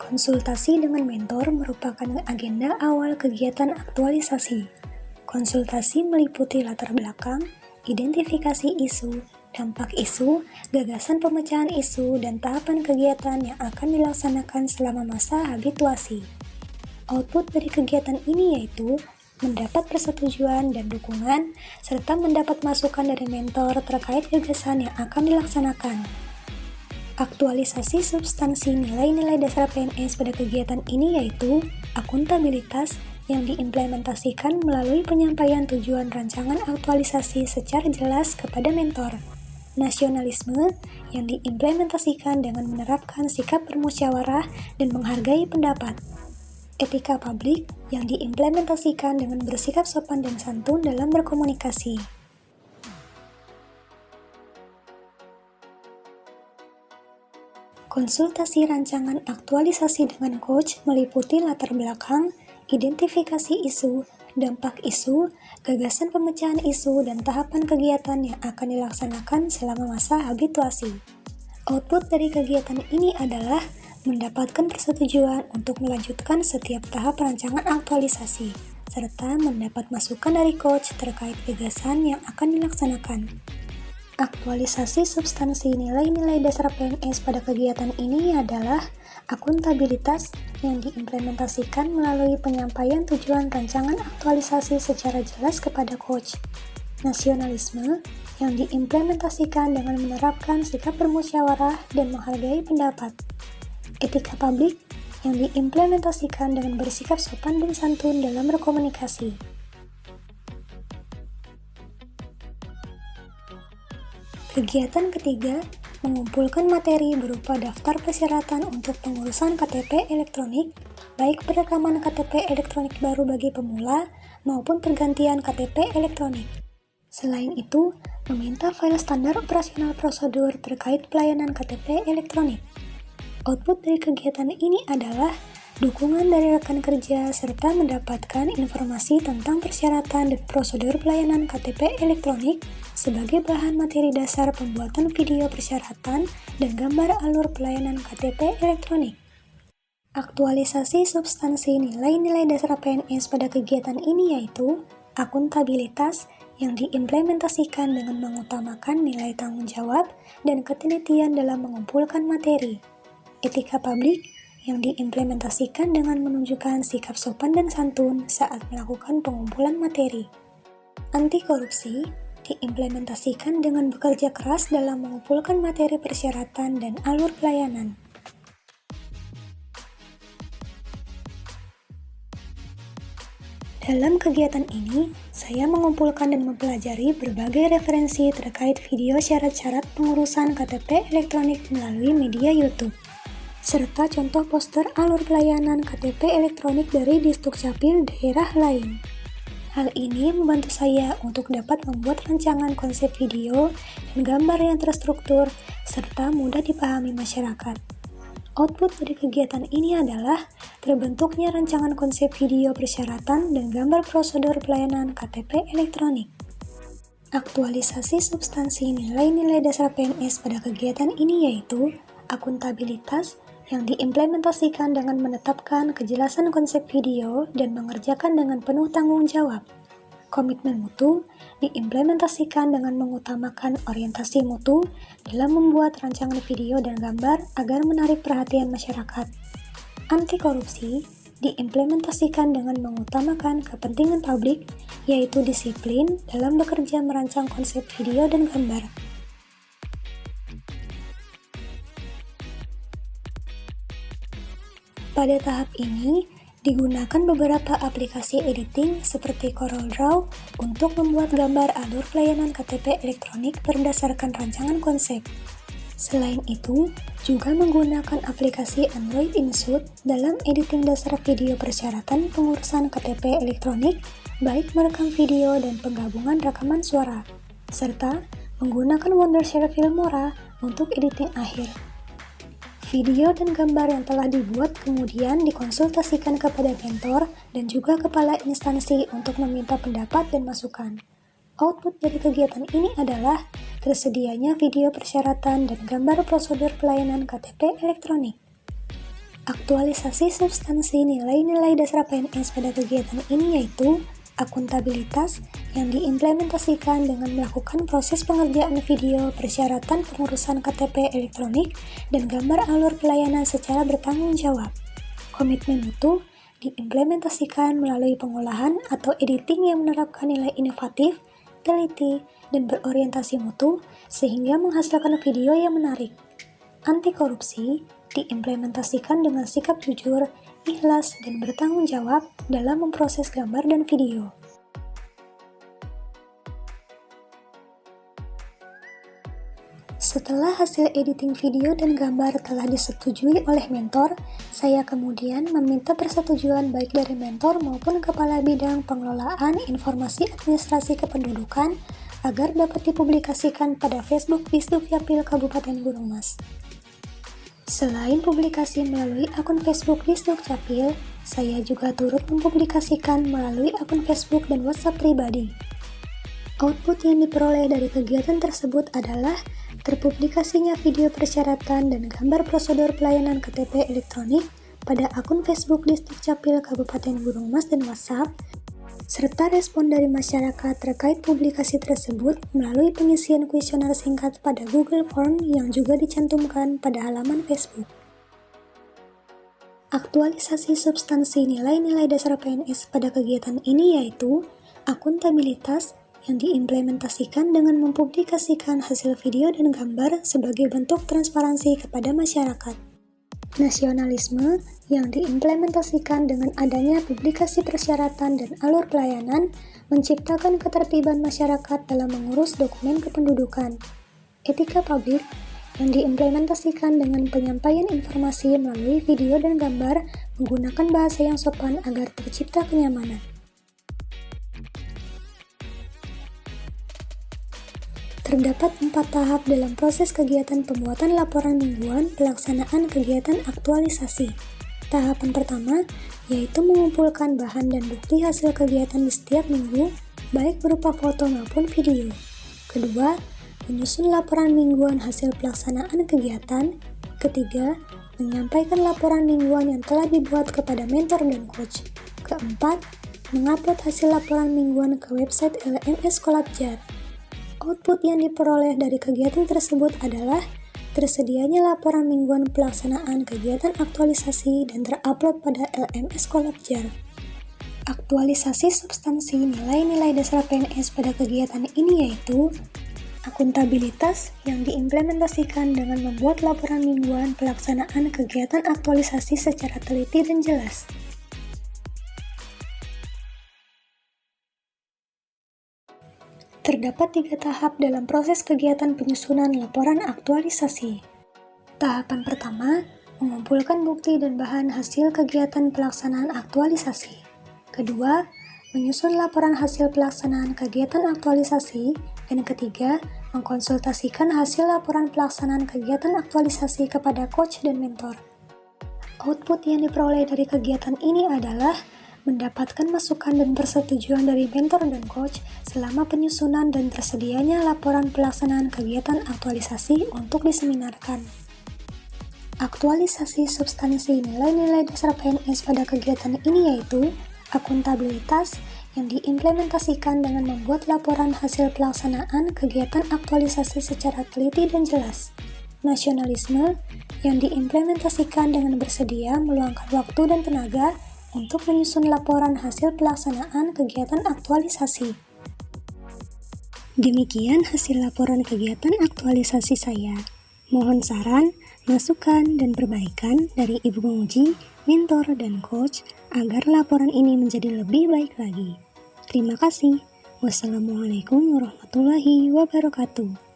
Konsultasi dengan mentor merupakan agenda awal kegiatan aktualisasi. Konsultasi meliputi latar belakang, identifikasi isu, dampak isu, gagasan pemecahan isu, dan tahapan kegiatan yang akan dilaksanakan selama masa habituasi. Output dari kegiatan ini yaitu mendapat persetujuan dan dukungan, serta mendapat masukan dari mentor terkait gagasan yang akan dilaksanakan. Aktualisasi substansi nilai-nilai dasar PNS pada kegiatan ini yaitu akuntabilitas yang diimplementasikan melalui penyampaian tujuan rancangan aktualisasi secara jelas kepada mentor, nasionalisme yang diimplementasikan dengan menerapkan sikap bermusyawarah dan menghargai pendapat, etika publik yang diimplementasikan dengan bersikap sopan dan santun dalam berkomunikasi. Konsultasi rancangan aktualisasi dengan coach meliputi latar belakang, identifikasi isu, dampak isu, gagasan pemecahan isu, dan tahapan kegiatan yang akan dilaksanakan selama masa habituasi. Output dari kegiatan ini adalah mendapatkan persetujuan untuk melanjutkan setiap tahap rancangan aktualisasi, serta mendapat masukan dari coach terkait gagasan yang akan dilaksanakan. Aktualisasi substansi nilai-nilai dasar PNS pada kegiatan ini adalah akuntabilitas yang diimplementasikan melalui penyampaian tujuan rancangan aktualisasi secara jelas kepada coach, nasionalisme yang diimplementasikan dengan menerapkan sikap bermusyawarah dan menghargai pendapat, etika publik yang diimplementasikan dengan bersikap sopan dan santun dalam berkomunikasi. Kegiatan ketiga, mengumpulkan materi berupa daftar persyaratan untuk pengurusan KTP elektronik, baik perekaman KTP elektronik baru bagi pemula maupun pergantian KTP elektronik. Selain itu, meminta file standar operasional prosedur terkait pelayanan KTP elektronik. Output dari kegiatan ini adalah dukungan dari rekan kerja serta mendapatkan informasi tentang persyaratan dan prosedur pelayanan KTP elektronik sebagai bahan materi dasar pembuatan video persyaratan dan gambar alur pelayanan KTP elektronik. Aktualisasi substansi nilai-nilai dasar PNS pada kegiatan ini yaitu akuntabilitas yang diimplementasikan dengan mengutamakan nilai tanggung jawab dan ketelitian dalam mengumpulkan materi, etika publik yang diimplementasikan dengan menunjukkan sikap sopan dan santun saat melakukan pengumpulan materi, anti korupsi diimplementasikan dengan bekerja keras dalam mengumpulkan materi persyaratan dan alur pelayanan. Dalam kegiatan ini, saya mengumpulkan dan mempelajari berbagai referensi terkait video syarat-syarat pengurusan KTP elektronik melalui media YouTube, serta contoh poster alur pelayanan KTP elektronik dari Disdukcapil daerah lain. Hal ini membantu saya untuk dapat membuat rancangan konsep video dan gambar yang terstruktur serta mudah dipahami masyarakat. Output dari kegiatan ini adalah terbentuknya rancangan konsep video persyaratan dan gambar prosedur pelayanan KTP elektronik. Aktualisasi substansi nilai-nilai dasar PNS pada kegiatan ini yaitu akuntabilitas yang diimplementasikan dengan menetapkan kejelasan konsep video dan mengerjakan dengan penuh tanggung jawab. Komitmen mutu diimplementasikan dengan mengutamakan orientasi mutu dalam membuat rancangan video dan gambar agar menarik perhatian masyarakat. Anti korupsi diimplementasikan dengan mengutamakan kepentingan publik, yaitu disiplin dalam bekerja merancang konsep video dan gambar. Pada tahap ini, digunakan beberapa aplikasi editing seperti CorelDRAW untuk membuat gambar alur pelayanan KTP elektronik berdasarkan rancangan konsep. Selain itu, juga menggunakan aplikasi Android InShot dalam editing dasar video persyaratan pengurusan KTP elektronik, baik merekam video dan penggabungan rekaman suara, serta menggunakan Wondershare Filmora untuk editing akhir. Video dan gambar yang telah dibuat kemudian dikonsultasikan kepada mentor dan juga kepala instansi untuk meminta pendapat dan masukan. Output dari kegiatan ini adalah tersedianya video persyaratan dan gambar prosedur pelayanan KTP elektronik. Aktualisasi substansi nilai-nilai dasar PNS pada kegiatan ini yaitu akuntabilitas yang diimplementasikan dengan melakukan proses pengerjaan video persyaratan pengurusan KTP elektronik dan gambar alur pelayanan secara bertanggung jawab. Komitmen mutu diimplementasikan melalui pengolahan atau editing yang menerapkan nilai inovatif, teliti, dan berorientasi mutu sehingga menghasilkan video yang menarik. Anti korupsi diimplementasikan dengan sikap jujur, ikhlas, dan bertanggung jawab dalam memproses gambar dan video. Setelah hasil editing video dan gambar telah disetujui oleh mentor, saya kemudian meminta persetujuan baik dari mentor maupun Kepala Bidang Pengelolaan Informasi Administrasi Kependudukan agar dapat dipublikasikan pada Facebook Disdukcapil Kabupaten Gunung Mas. Selain publikasi melalui akun Facebook Disdukcapil, saya juga turut mempublikasikan melalui akun Facebook dan WhatsApp pribadi. Output yang diperoleh dari kegiatan tersebut adalah terpublikasinya video persyaratan dan gambar prosedur pelayanan KTP elektronik pada akun Facebook Disdukcapil Kabupaten Gunung Mas dan WhatsApp, serta respon dari masyarakat terkait publikasi tersebut melalui pengisian kuesioner singkat pada Google Form yang juga dicantumkan pada halaman Facebook. Aktualisasi substansi nilai-nilai dasar PNS pada kegiatan ini yaitu akuntabilitas yang diimplementasikan dengan mempublikasikan hasil video dan gambar sebagai bentuk transparansi kepada masyarakat. Nasionalisme yang diimplementasikan dengan adanya publikasi persyaratan dan alur pelayanan menciptakan ketertiban masyarakat dalam mengurus dokumen kependudukan. Etika publik yang diimplementasikan dengan penyampaian informasi melalui video dan gambar menggunakan bahasa yang sopan agar tercipta kenyamanan. Terdapat 4 tahap dalam proses kegiatan pembuatan laporan mingguan pelaksanaan kegiatan aktualisasi. Tahapan pertama yaitu mengumpulkan bahan dan bukti hasil kegiatan di setiap minggu, baik berupa foto maupun video. Kedua, menyusun laporan mingguan hasil pelaksanaan kegiatan. Ketiga, menyampaikan laporan mingguan yang telah dibuat kepada mentor dan coach. Keempat, mengupload hasil laporan mingguan ke website LMS Kolabjar. Output yang diperoleh dari kegiatan tersebut adalah tersedianya laporan mingguan pelaksanaan kegiatan aktualisasi dan terupload pada LMS Kolabjar. Aktualisasi substansi nilai-nilai dasar PNS pada kegiatan ini yaitu akuntabilitas yang diimplementasikan dengan membuat laporan mingguan pelaksanaan kegiatan aktualisasi secara teliti dan jelas. Terdapat 3 tahap dalam proses kegiatan penyusunan laporan aktualisasi. Tahapan pertama, mengumpulkan bukti dan bahan hasil kegiatan pelaksanaan aktualisasi. Kedua, menyusun laporan hasil pelaksanaan kegiatan aktualisasi. Dan ketiga, mengkonsultasikan hasil laporan pelaksanaan kegiatan aktualisasi kepada coach dan mentor. Output yang diperoleh dari kegiatan ini adalah mendapatkan masukan dan persetujuan dari mentor dan coach selama penyusunan dan tersedianya laporan pelaksanaan kegiatan aktualisasi untuk diseminarkan. Aktualisasi substansi nilai-nilai dasar PNS pada kegiatan ini yaitu akuntabilitas yang diimplementasikan dengan membuat laporan hasil pelaksanaan kegiatan aktualisasi secara teliti dan jelas. Nasionalisme yang diimplementasikan dengan bersedia meluangkan waktu dan tenaga untuk menyusun laporan hasil pelaksanaan kegiatan aktualisasi. Demikian hasil laporan kegiatan aktualisasi saya. Mohon saran, masukan, dan perbaikan dari Ibu Penguji, mentor, dan coach agar laporan ini menjadi lebih baik lagi. Terima kasih. Wassalamualaikum warahmatullahi wabarakatuh.